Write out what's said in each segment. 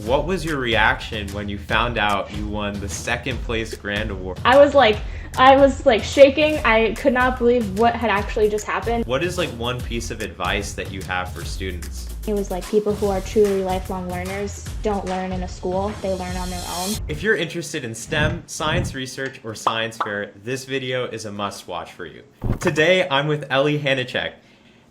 what was your reaction when you found out you won the second place grand award? I was like shaking. I could not believe what had actually just happened. What is like one piece of advice that you have for students? It was like people who are truly lifelong learners don't learn in a school, they learn on their own. If you're interested in STEM, science research, or science fair, this video is a must-watch for you. Today, I'm with Ellie Hanicek.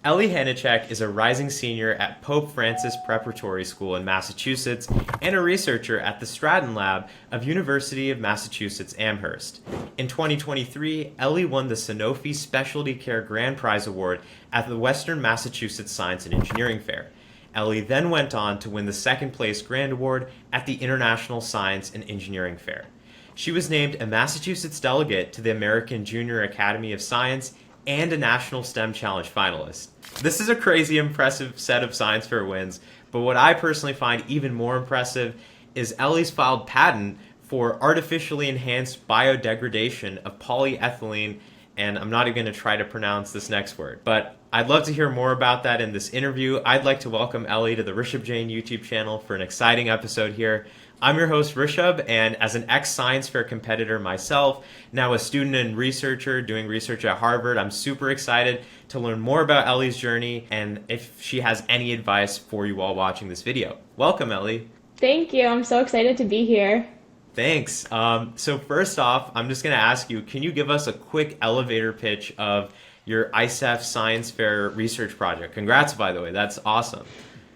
Ellie Hanicek is a rising senior at Pope Francis Preparatory School in Massachusetts and a researcher at the Stratton Lab of University of Massachusetts Amherst. In 2023, Ellie won the Sanofi Specialty Care Grand Prize Award at the Western Massachusetts Science and Engineering Fair. Ellie then went on to win the second place Grand Award at the International Science and Engineering Fair. She was named a Massachusetts delegate to the American Junior Academy of Science and a National STEM Challenge finalist. This is a crazy impressive set of science fair wins, but what I personally find even more impressive is Ellie's filed patent for artificially enhanced biodegradation of polyethylene, and I'm not even going to try to pronounce this next word, but I'd love to hear more about that in this interview. I'd like to welcome Ellie to the Rishab Jain YouTube channel for an exciting episode here. I'm your host, Rishab, and as an ex-science fair competitor myself, now a student and researcher doing research at Harvard, I'm super excited to learn more about Ellie's journey and if she has any advice for you all watching this video. Welcome, Ellie. Thank you. I'm so excited to be here. Thanks. So first off, I'm just going to ask you, can you give us a quick elevator pitch of your ISEF science fair research project? Congrats, by the way. That's awesome.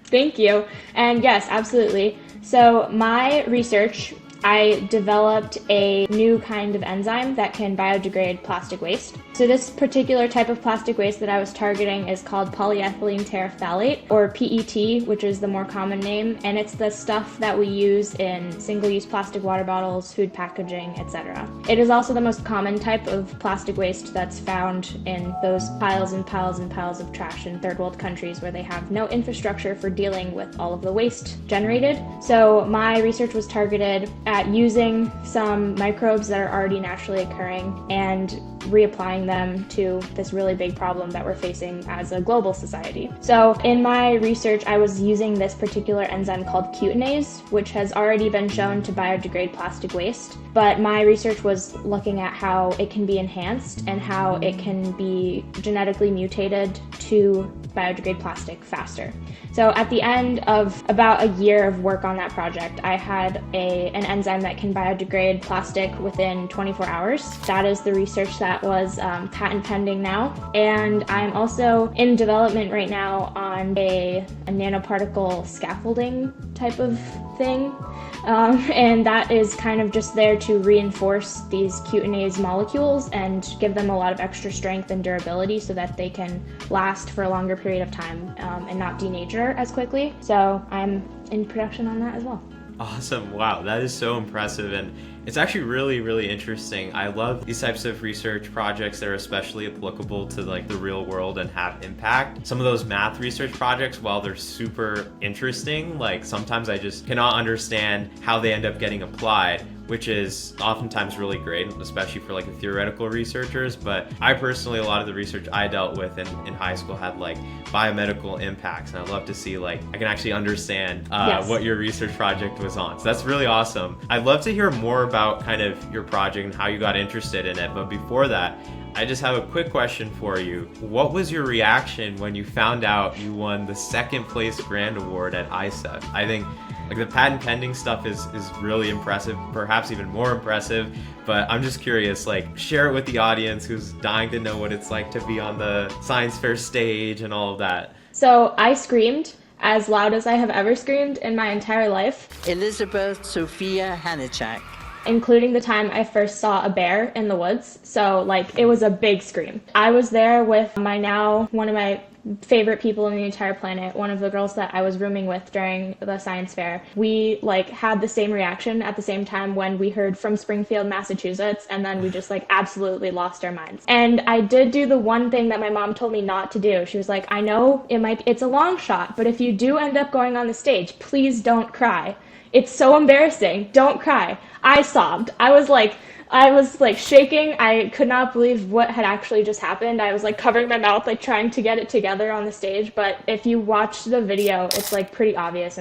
Thank you. And yes, absolutely. So my research, I developed a new kind of enzyme that can biodegrade plastic waste. So this particular type of plastic waste that I was targeting is called polyethylene terephthalate, or PET, which is the more common name, and it's the stuff that we use in single-use plastic water bottles, food packaging, etc. It is also the most common type of plastic waste that's found in those piles and piles and piles of trash in third world countries where they have no infrastructure for dealing with all of the waste generated. So my research was targeted at using some microbes that are already naturally occurring and reapplying them to this really big problem that we're facing as a global society. So in my research, I was using this particular enzyme called cutinase, which has already been shown to biodegrade plastic waste. But my research was looking at how it can be enhanced and how it can be genetically mutated to biodegrade plastic faster. So at the end of about a year of work on that project, I had an enzyme that can biodegrade plastic within 24 hours. That is the research that was patent pending now. And I'm also in development right now on a nanoparticle scaffolding type of thing. And that is kind of just there to reinforce these cutinase molecules and give them a lot of extra strength and durability so that they can last for a longer period of time and not denature as quickly. So I'm in production on that as well. Awesome. Wow, that is so impressive, and it's actually really, really interesting. I love these types of research projects that are especially applicable to like the real world and have impact. Some of those math research projects, while they're super interesting, like sometimes I just cannot understand how they end up getting applied, which is oftentimes really great, especially for like the theoretical researchers. But I personally, a lot of the research I dealt with in high school had like biomedical impacts, and I'd love to see like I can actually understand Yes. what your research project was on. So that's really awesome. I'd love to hear more about kind of your project and how you got interested in it. But before that, I just have a quick question for you. What was your reaction when you found out you won the second place grand award at ISEF? I think like the patent pending stuff is really impressive, perhaps even more impressive, but I'm just curious, like share it with the audience who's dying to know what it's like to be on the science fair stage and all of that. So I screamed as loud as I have ever screamed in my entire life. Elizabeth Sophia Hanicek. Including the time I first saw a bear in the woods. So like it was a big scream. I was there with one of my favorite people in the entire planet, one of the girls that I was rooming with during the science fair. We like had the same reaction at the same time when we heard from Springfield, Massachusetts, and then we just like absolutely lost our minds. And I did do the one thing that my mom told me not to do. She was like, I know it's a long shot, but if you do end up going on the stage, please don't cry. It's so embarrassing. Don't cry. I sobbed. I was like shaking. I could not believe what had actually just happened. I was like covering my mouth, like trying to get it together on the stage. But if you watch the video, it's like pretty obvious.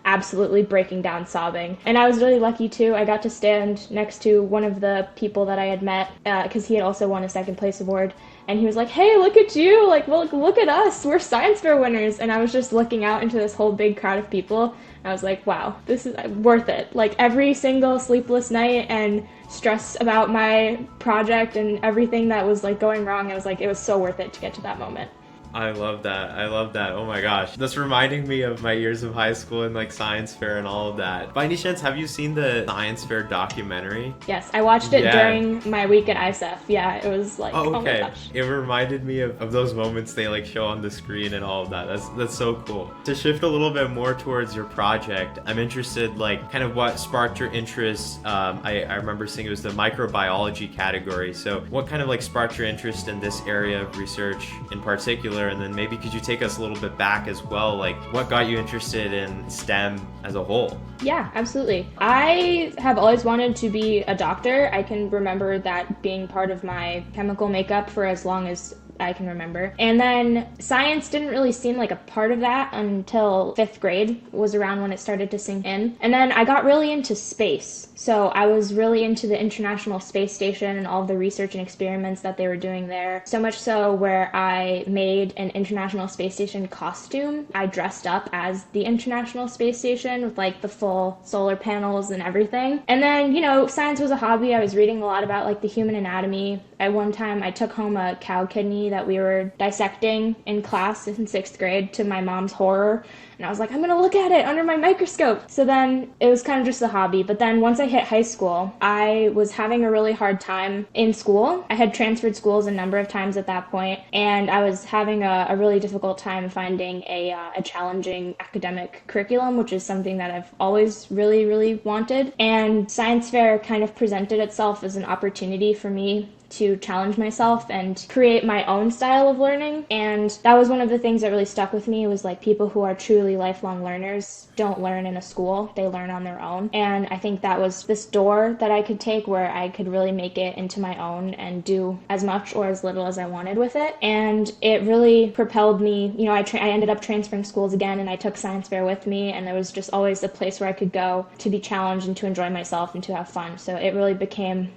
absolutely breaking down sobbing. And I was really lucky too. I got to stand next to one of the people that I had met because he had also won a second place award. And he was like, hey, look at you, like, well, look at us, we're science fair winners. And I was just looking out into this whole big crowd of people. I was like, wow, this is worth it. Like, every single sleepless night and stress about my project and everything that was like going wrong, I was like, it was so worth it to get to that moment. I love that. I love that. Oh my gosh. That's reminding me of my years of high school and like science fair and all of that. By any chance, have you seen the science fair documentary? Yes, I watched it during my week at ISEF. Yeah, it was like, oh my gosh. It reminded me of those moments they like show on the screen and all of that. That's so cool. To shift a little bit more towards your project, I'm interested like kind of what sparked your interest. I remember seeing it was the microbiology category. So what kind of like sparked your interest in this area of research in particular? And then maybe could you take us a little bit back as well, like what got you interested in STEM as a whole? Yeah, absolutely. I have always wanted to be a doctor. I can remember that being part of my chemical makeup for as long as I can remember. And then science didn't really seem like a part of that until 5th grade was around when it started to sink in. And then I got really into space. So I was really into the International Space Station and all of the research and experiments that they were doing there. So much so where I made an International Space Station costume. I dressed up as the International Space Station with like the full solar panels and everything. And then, you know, science was a hobby. I was reading a lot about like the human anatomy. At one time, I took home a cow kidney that we were dissecting in class in 6th grade to my mom's horror. And I was like, I'm going to look at it under my microscope. So then it was kind of just a hobby. But then once I hit high school, I was having a really hard time in school. I had transferred schools a number of times at that point, and I was having a really difficult time finding a challenging academic curriculum, which is something that I've always really, really wanted. And science fair kind of presented itself as an opportunity for me to challenge myself and create my own style of learning. And that was one of the things that really stuck with me, was like people who are truly lifelong learners don't learn in a school, they learn on their own. And I think that was this door that I could take where I could really make it into my own and do as much or as little as I wanted with it. And it really propelled me. You know, I ended up transferring schools again, and I took science fair with me, and there was just always a place where I could go to be challenged and to enjoy myself and to have fun. So it really became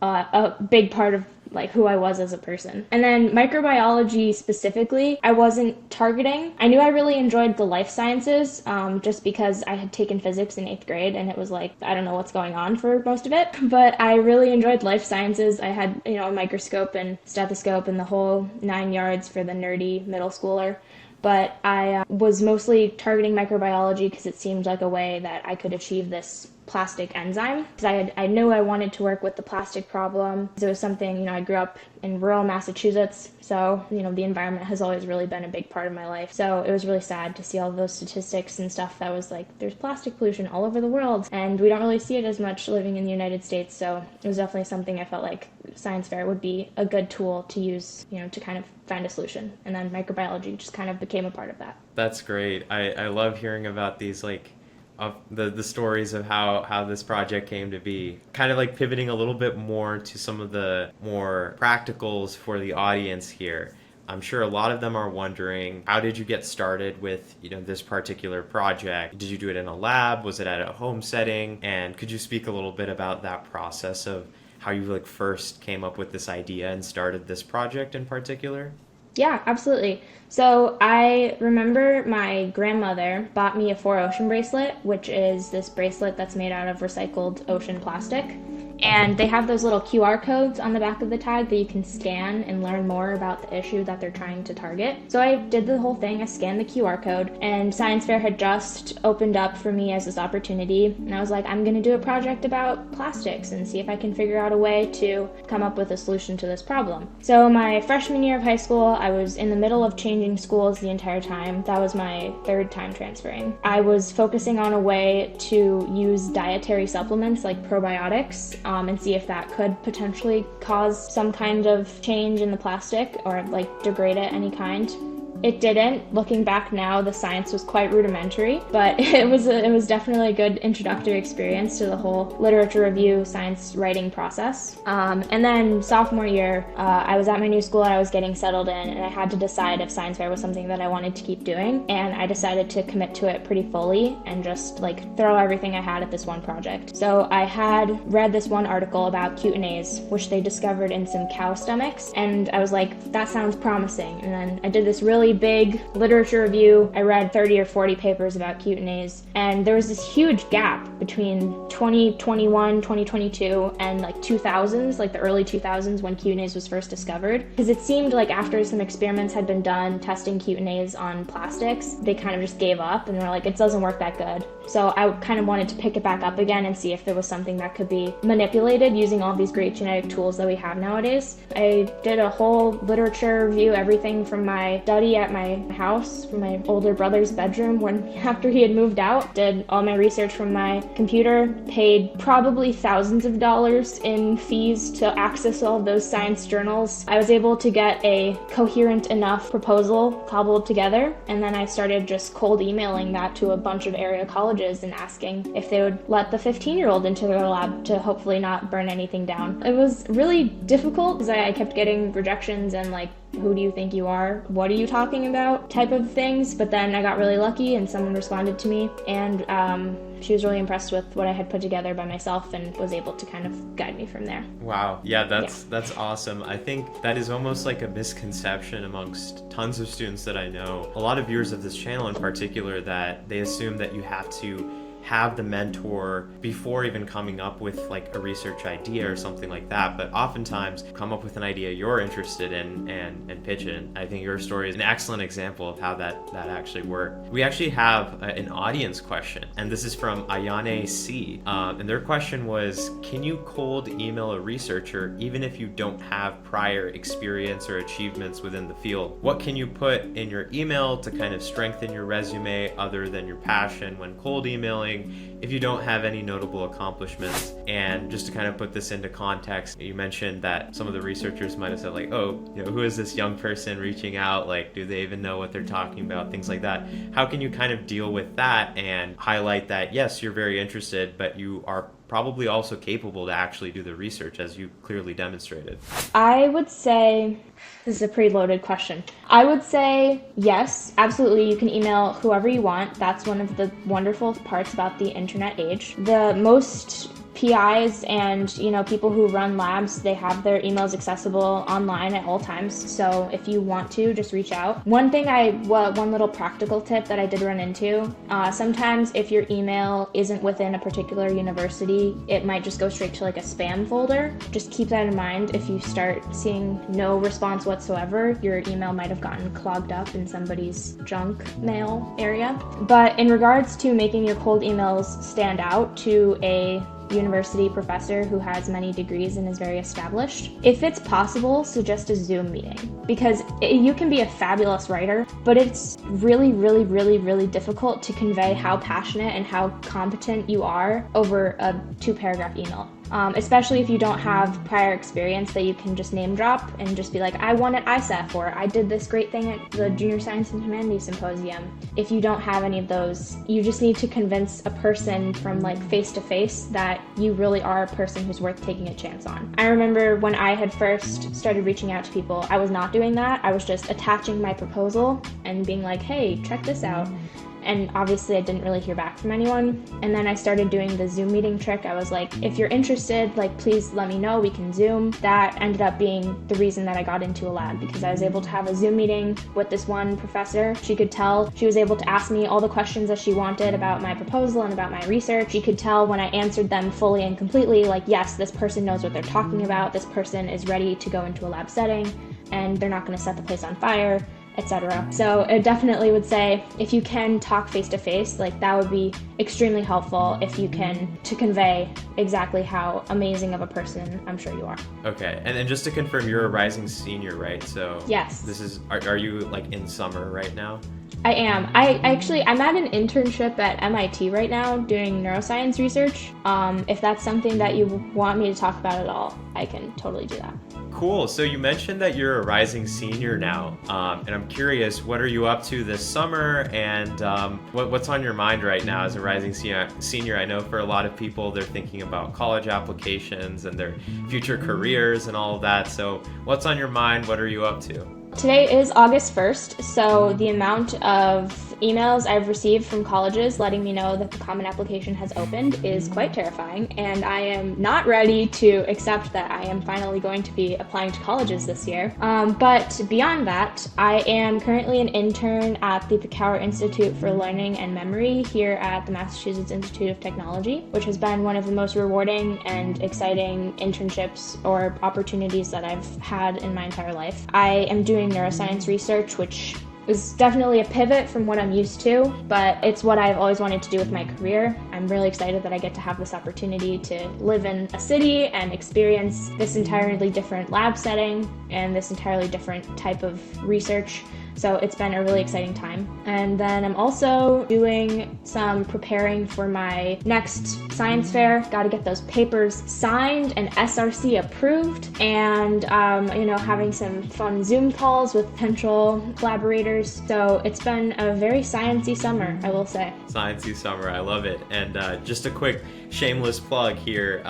a big part of like who I was as a person. And then microbiology specifically, I wasn't targeting. I knew I really enjoyed the life sciences just because I had taken physics in 8th grade, and it was like, I don't know what's going on for most of it, but I really enjoyed life sciences. I had, you know, a microscope and stethoscope and the whole 9 yards for the nerdy middle schooler. But I was mostly targeting microbiology because it seemed like a way that I could achieve this plastic enzyme. Because I knew I wanted to work with the plastic problem. It was something, you know, I grew up in rural Massachusetts, so, you know, the environment has always really been a big part of my life. So it was really sad to see all those statistics and stuff that was like, there's plastic pollution all over the world, and we don't really see it as much living in the United States. So it was definitely something I felt like science fair would be a good tool to use, you know, to kind of find a solution. And then microbiology just kind of became a part of that. That's great. I love hearing about these like of the stories of how this project came to be. Kind of like pivoting a little bit more to some of the more practicals for the audience here. I'm sure a lot of them are wondering, how did you get started with, you know, this particular project? Did you do it in a lab? Was it at a home setting? And could you speak a little bit about that process of how you like first came up with this idea and started this project in particular? Yeah, absolutely. So I remember my grandmother bought me a 4Ocean bracelet, which is this bracelet that's made out of recycled ocean plastic. And they have those little QR codes on the back of the tag that you can scan and learn more about the issue that they're trying to target. So I did the whole thing. I scanned the QR code, and science fair had just opened up for me as this opportunity. And I was like, I'm going to do a project about plastics and see if I can figure out a way to come up with a solution to this problem. So my freshman year of high school, I was in the middle of changing schools the entire time. That was my 3rd time transferring. I was focusing on a way to use dietary supplements like probiotics and see if that could potentially cause some kind of change in the plastic or like degrade it any kind. It didn't. Looking back now, the science was quite rudimentary, but it was definitely a good introductory experience to the whole literature review, science writing process. And then sophomore year, I was at my new school and I was getting settled in, and I had to decide if science fair was something that I wanted to keep doing. And I decided to commit to it pretty fully and just like throw everything I had at this one project. So I had read this one article about cutinase, which they discovered in some cow stomachs, and I was like, that sounds promising. And then I did this really big literature review. I read 30 or 40 papers about cutinase, and there was this huge gap between 2021, 2022, and like 2000s, like the early 2000s when cutinase was first discovered. Because it seemed like after some experiments had been done testing cutinase on plastics, they kind of just gave up and were like, it doesn't work that good. So I kind of wanted to pick it back up again and see if there was something that could be manipulated using all these great genetic tools that we have nowadays. I did a whole literature review, everything from my study at my house, from my older brother's bedroom after he had moved out, did all my research from my computer, paid probably thousands of dollars in fees to access all of those science journals. I was able to get a coherent enough proposal cobbled together, and then I started just cold emailing that to a bunch of area colleges and asking if they would let the 15-year-old into their lab to hopefully not burn anything down. It was really difficult because I kept getting rejections and like, who do you think you are? What are you talking about? Type of things. But then I got really lucky and someone responded to me, and she was really impressed with what I had put together by myself and was able to kind of guide me from there. Wow. Yeah, that's awesome. I think that is almost like a misconception amongst tons of students that I know. A lot of viewers of this channel in particular, that they assume that you have to have the mentor before even coming up with like a research idea or something like that, but oftentimes come up with an idea you're interested in and pitch it. And I think your story is an excellent example of how that actually worked. We actually have an audience question, and this is from Ayane C. And their question was, can you cold email a researcher even if you don't have prior experience or achievements within the field? What can you put in your email to kind of strengthen your resume other than your passion when cold emailing if you don't have any notable accomplishments? And just to kind of put this into context, you mentioned that some of the researchers might have said like, oh, who is this young person reaching out? Like, do they even know what they're talking about? Things like that. How can you kind of deal with that and highlight that, yes, you're very interested, but you are probably also capable to actually do the research, as you clearly demonstrated? I would say, this is a pretty loaded question. I would say yes, absolutely. You can email whoever you want. That's one of the wonderful parts about the internet age. The most PIs and people who run labs, they have their emails accessible online at all times. So if you want to, just reach out. One little practical tip that I did run into, sometimes if your email isn't within a particular university, it might just go straight to like a spam folder. Just keep that in mind. If you start seeing no response whatsoever, your email might have gotten clogged up in somebody's junk mail area. But in regards to making your cold emails stand out to a university professor who has many degrees and is very established, if it's possible, suggest a Zoom meeting, because you can be a fabulous writer, but it's really, really, really, really difficult to convey how passionate and how competent you are over a 2-paragraph email. Especially if you don't have prior experience that you can just name drop and just be like, I won at ISEF, or I did this great thing at the Junior Science and Humanities Symposium. If you don't have any of those, you just need to convince a person from like face to face that you really are a person who's worth taking a chance on. I remember when I had first started reaching out to people, I was not doing that. I was just attaching my proposal and being like, hey, check this out. And obviously I didn't really hear back from anyone. And then I started doing the Zoom meeting trick. I was like, if you're interested, like, please let me know, we can Zoom. That ended up being the reason that I got into a lab, because I was able to have a Zoom meeting with this one professor. She could tell, she was able to ask me all the questions that she wanted about my proposal and about my research. She could tell when I answered them fully and completely, like, yes, this person knows what they're talking about. This person is ready to go into a lab setting and they're not going to set the place on fire, etc. So I definitely would say, if you can talk face to face, like, that would be extremely helpful if you can, to convey exactly how amazing of a person I'm sure you are. Okay, and then just to confirm, you're a rising senior, right? So yes. This is, are you like in summer right now? I am. I'm at an internship at MIT right now doing neuroscience research. If that's something that you want me to talk about at all, I can totally do that. Cool. So you mentioned that you're a rising senior now, and I'm curious, what are you up to this summer, and what's on your mind right now as a rising senior? I know for a lot of people, they're thinking about college applications and their future careers and all of that. So what's on your mind? What are you up to? Today is August 1st, so the amount of emails I've received from colleges letting me know that the Common Application has opened is quite terrifying, and I am not ready to accept that I am finally going to be applying to colleges this year. But beyond that, I am currently an intern at the Picauer Institute for Learning and Memory here at the Massachusetts Institute of Technology, which has been one of the most rewarding and exciting internships or opportunities that I've had in my entire life. I am doing neuroscience research, which is definitely a pivot from what I'm used to, but it's what I've always wanted to do with my career. I'm really excited that I get to have this opportunity to live in a city and experience this entirely different lab setting and this entirely different type of research. So it's been a really exciting time. And then I'm also doing some preparing for my next science fair. Got to get those papers signed and SRC approved, and having some fun Zoom calls with potential collaborators. So it's been a very sciencey summer, I will say. Sciencey summer, I love it. And just a quick shameless plug here.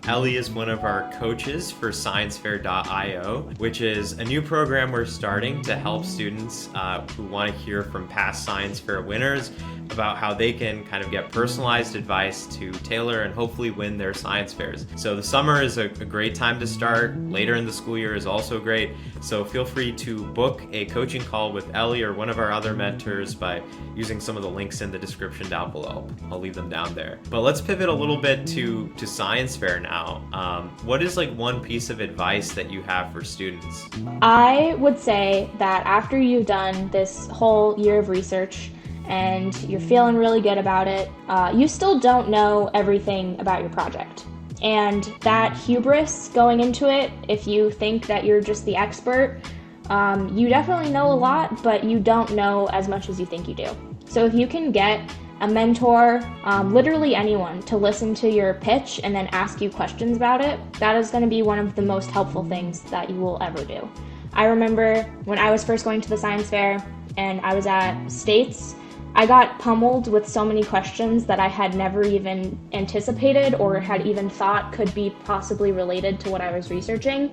Ellie is one of our coaches for ScienceFair.io, which is a new program we're starting to help students who want to hear from past Science Fair winners about how they can kind of get personalized advice to tailor and hopefully win their science fairs. So the summer is a great time to start. Later in the school year is also great. So feel free to book a coaching call with Ellie or one of our other mentors by using some of the links in the description down below. I'll leave them down there. But let's pivot a little bit to science fair now. What is like one piece of advice that you have for students? I would say that after you've done this whole year of research and you're feeling really good about it, you still don't know everything about your project. And that hubris going into it, if you think that you're just the expert, you definitely know a lot, but you don't know as much as you think you do. So if you can get a mentor, literally anyone, to listen to your pitch and then ask you questions about it, that is going to be one of the most helpful things that you will ever do. I remember when I was first going to the science fair and I was at States, I got pummeled with so many questions that I had never even anticipated or had even thought could be possibly related to what I was researching.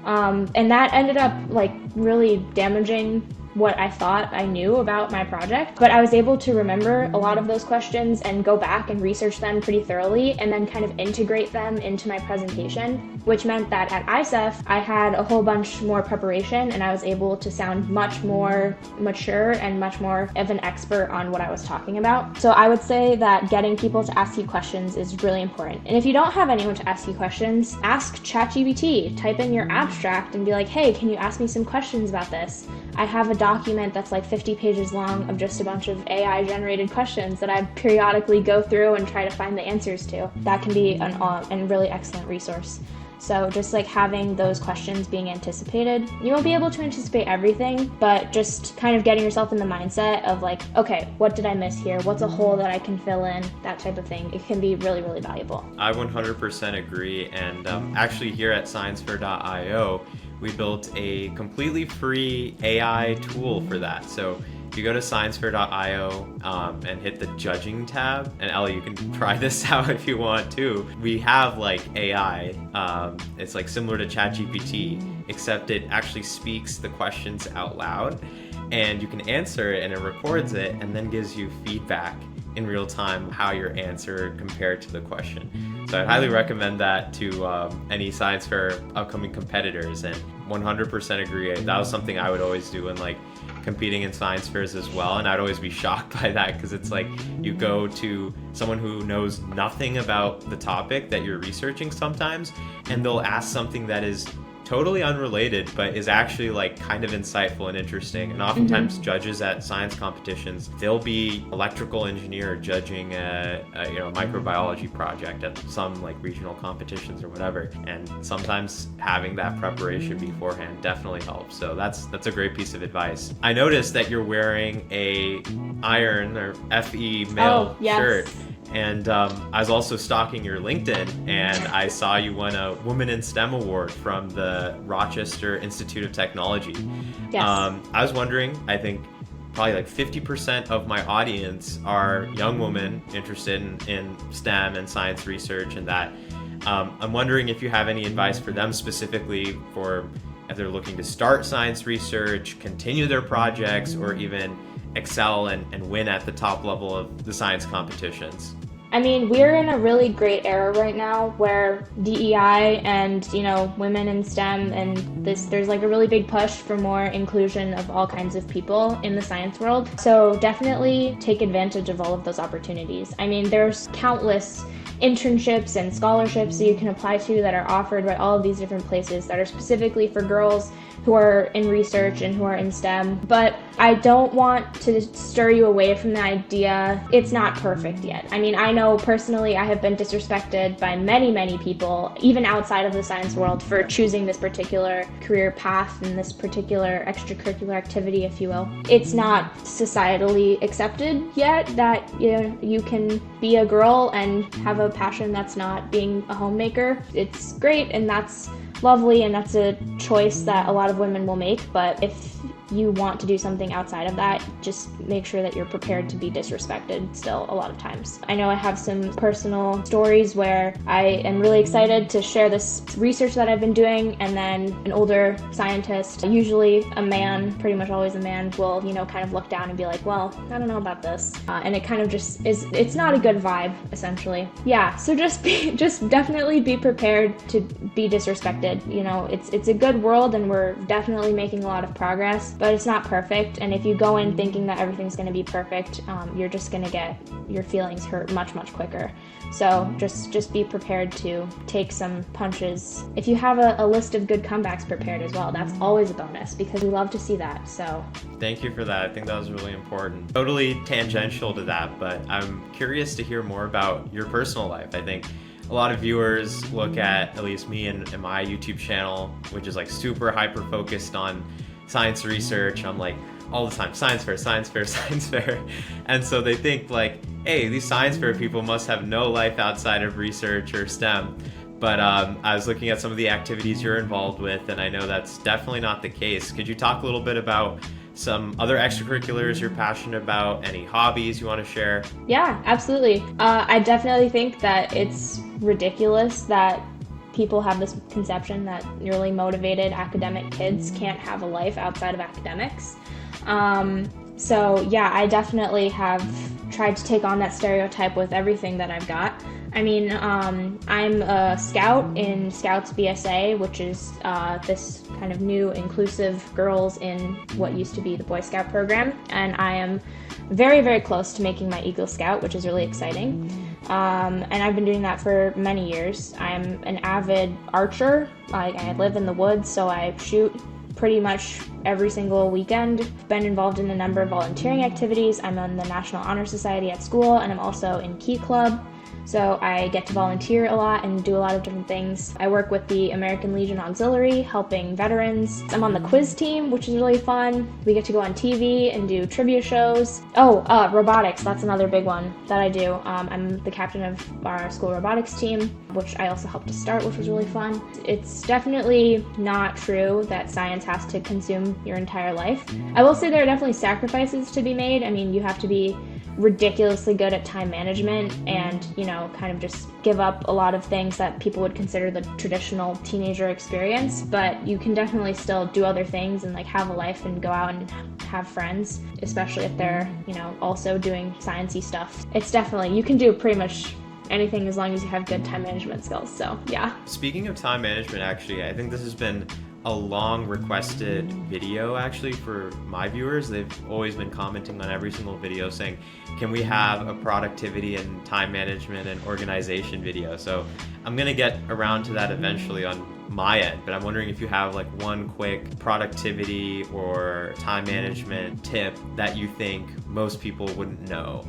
And that ended up like really damaging what I thought I knew about my project, but I was able to remember a lot of those questions and go back and research them pretty thoroughly and then kind of integrate them into my presentation, which meant that at ISEF, I had a whole bunch more preparation and I was able to sound much more mature and much more of an expert on what I was talking about. So I would say that getting people to ask you questions is really important. And if you don't have anyone to ask you questions, ask ChatGPT, type in your abstract and be like, hey, can you ask me some questions about this? I have a document that's like 50 pages long of just a bunch of AI generated questions that I periodically go through and try to find the answers to. That can be a really excellent resource. So just like having those questions being anticipated, you won't be able to anticipate everything, but just kind of getting yourself in the mindset of like, okay, what did I miss here? What's a hole that I can fill in? That type of thing. It can be really, really valuable. I 100% agree. And actually here at ScienceFair.io, we built a completely free AI tool for that. So if you go to ScienceFair.io and hit the judging tab, and Ellie, you can try this out if you want too. We have like AI, it's like similar to ChatGPT, except it actually speaks the questions out loud and you can answer it and it records it and then gives you feedback in real time how your answer compared to the question. So I'd highly recommend that to any science fair upcoming competitors, and 100% agree. That was something I would always do in like competing in science fairs as well, and I'd always be shocked by that because it's like you go to someone who knows nothing about the topic that you're researching sometimes, and they'll ask something that is totally unrelated, but is actually like kind of insightful and interesting. And oftentimes judges at science competitions, they'll be electrical engineer judging a microbiology project at some like regional competitions or whatever. And sometimes having that preparation beforehand definitely helps. So that's a great piece of advice. I noticed that you're wearing a Iron or FE male shirt. And I was also stalking your LinkedIn, and I saw you won a Women in STEM award from the Rochester Institute of Technology. Yes. I was wondering, I think probably like 50% of my audience are young women interested in STEM and science research and that. I'm wondering if you have any advice for them specifically for if they're looking to start science research, continue their projects, or even excel and win at the top level of the science competitions. I mean, we're in a really great era right now where DEI and, women in STEM and there's like a really big push for more inclusion of all kinds of people in the science world. So definitely take advantage of all of those opportunities. I mean, there's countless internships and scholarships that you can apply to that are offered by all of these different places that are specifically for girls who are in research and who are in STEM. But I don't want to stir you away from the idea it's not perfect yet. I mean, I know personally I have been disrespected by many, many people, even outside of the science world, for choosing this particular career path and this particular extracurricular activity, if you will. It's not societally accepted yet that you can be a girl and have a passion that's not being a homemaker. It's great and that's lovely and that's a choice that a lot of women will make, but if you want to do something outside of that, just make sure that you're prepared to be disrespected still a lot of times. I know I have some personal stories where I am really excited to share this research that I've been doing, and then an older scientist, usually a man, pretty much always a man, will, kind of look down and be like, well, I don't know about this. And it kind of just it's not a good vibe, essentially. Yeah, so just definitely be prepared to be disrespected. It's a good world and we're definitely making a lot of progress, but it's not perfect. And if you go in thinking that everything's going to be perfect, you're just going to get your feelings hurt much, much quicker. So just be prepared to take some punches. If you have a list of good comebacks prepared as well, that's always a bonus because we love to see that. So thank you for that. I think that was really important. Totally tangential to that, but I'm curious to hear more about your personal life. I think a lot of viewers look at least me and my YouTube channel, which is like super hyper focused on science research. I'm like all the time, science fair, science fair, science fair. And so they think like, hey, these science fair people must have no life outside of research or STEM. But I was looking at some of the activities you're involved with, and I know that's definitely not the case. Could you talk a little bit about some other extracurriculars you're passionate about, any hobbies you want to share? Yeah, absolutely. I definitely think that it's ridiculous that people have this conception that really motivated academic kids can't have a life outside of academics. So yeah, I definitely have tried to take on that stereotype with everything that I've got. I mean, I'm a scout in Scouts BSA, which is this kind of new inclusive girls in what used to be the Boy Scout program, and I am very, very close to making my Eagle Scout, which is really exciting. And I've been doing that for many years. I'm an avid archer. I live in the woods, so I shoot pretty much every single weekend. I've been involved in a number of volunteering activities. I'm on the National Honor Society at school, and I'm also in Key Club. So I get to volunteer a lot and do a lot of different things. I work with the American Legion Auxiliary, helping veterans. I'm on the quiz team, which is really fun. We get to go on TV and do trivia shows. Robotics, that's another big one that I do. I'm the captain of our school robotics team, which I also helped to start, which was really fun. It's definitely not true that science has to consume your entire life. I will say there are definitely sacrifices to be made. I mean, you have to be ridiculously good at time management and, kind of just give up a lot of things that people would consider the traditional teenager experience, but you can definitely still do other things and have a life and go out and have friends, especially if they're, also doing sciencey stuff. It's definitely, you can do pretty much anything as long as you have good time management skills. So yeah. Speaking of time management, actually, I think this has been a long requested video actually for my viewers. They've always been commenting on every single video saying, can we have a productivity and time management and organization video? So I'm gonna get around to that eventually on my end, but I'm wondering if you have like one quick productivity or time management tip that you think most people wouldn't know.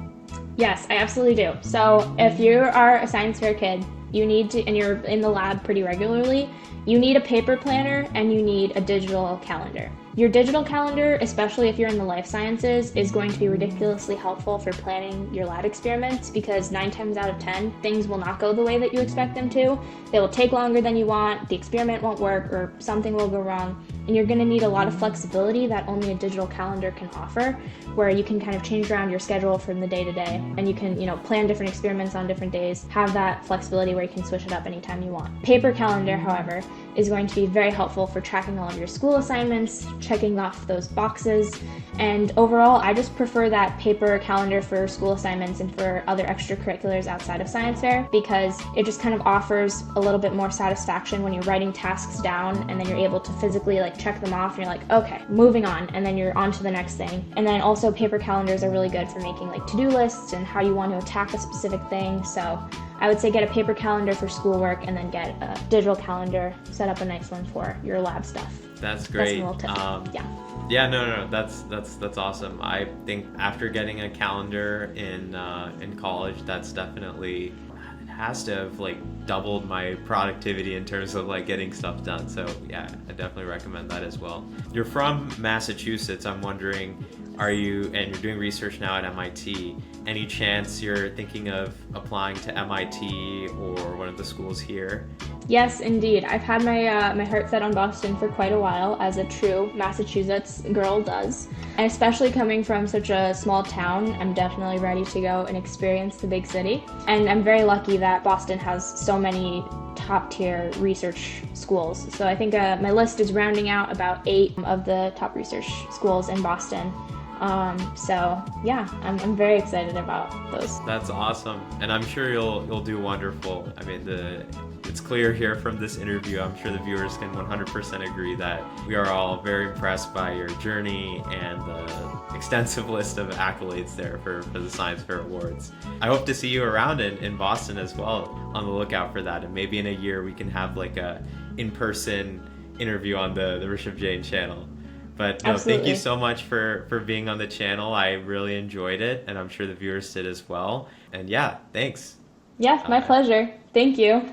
Yes, I absolutely do. So if you are a science fair kid, you need to, and you're in the lab pretty regularly, you need a paper planner and you need a digital calendar. Your digital calendar, especially if you're in the life sciences, is going to be ridiculously helpful for planning your lab experiments because 9 times out of 10, things will not go the way that you expect them to. They will take longer than you want, the experiment won't work, or something will go wrong. And you're going to need a lot of flexibility that only a digital calendar can offer, where you can kind of change around your schedule from the day to day, and you can, plan different experiments on different days, have that flexibility where you can switch it up anytime you want. Paper calendar, however, is going to be very helpful for tracking all of your school assignments, checking off those boxes, and overall, I just prefer that paper calendar for school assignments and for other extracurriculars outside of science fair because it just kind of offers a little bit more satisfaction when you're writing tasks down and then you're able to physically check them off and you're like, okay, moving on, and then you're on to the next thing. And then also paper calendars are really good for making to-do lists and how you want to attack a specific thing. So I would say get a paper calendar for schoolwork and then get a digital calendar, set up a nice one for your lab stuff. That's great. That's a little tip. Yeah, no, that's awesome. I think after getting a calendar in college, that's definitely has to have doubled my productivity in terms of getting stuff done. So yeah, I definitely recommend that as well. You're from Massachusetts. I'm wondering, and you're doing research now at MIT, any chance you're thinking of applying to MIT or one of the schools here? Yes, indeed. I've had my heart set on Boston for quite a while, as a true Massachusetts girl does. And especially coming from such a small town, I'm definitely ready to go and experience the big city. And I'm very lucky that Boston has so many top-tier research schools. So I think my list is rounding out about 8 of the top research schools in Boston. So yeah, I'm very excited about those. That's awesome, and I'm sure you'll do wonderful. I mean, it's clear here from this interview, I'm sure the viewers can 100% agree that we are all very impressed by your journey and the extensive list of accolades there for the Science Fair Awards. I hope to see you around in Boston as well. On the lookout for that, and maybe in a year we can have a in-person interview on the Rishab Jain channel. But no, thank you so much for being on the channel. I really enjoyed it, and I'm sure the viewers did as well. And yeah, thanks. Yes, my pleasure. Thank you.